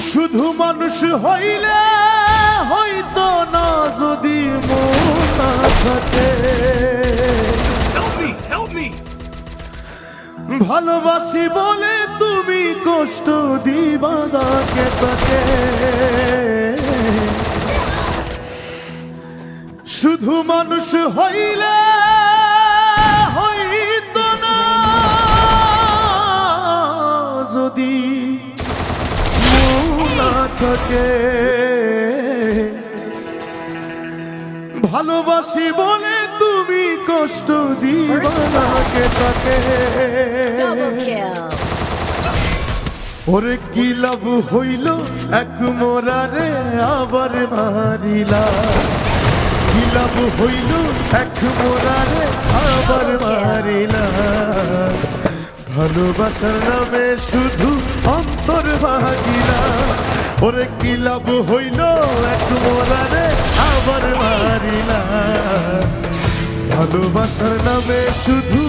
শুধু মানুষ হইলে হইতো না যদি মন না থাকে। ভালোবাসি বলে তুমি কষ্ট দিবা যাকে তাকে। শুধু মানুষ হইলে হইতো না যদি মন না থাকে। ভালোবাসি বলে তুমি কষ্ট দিবা যাকে তাকে। ওরে কি লাভ হইল এক মোরারে আবার মারিলা। কি লাভ হইল এক মোরারে আবার মারিলা। ভালোবাসার নামে শুধু অন্তর ভাগিলা। ওরে কি লাভ হইল এক মোরারে আবার মারিলা। ভালোবাসার নামে শুধু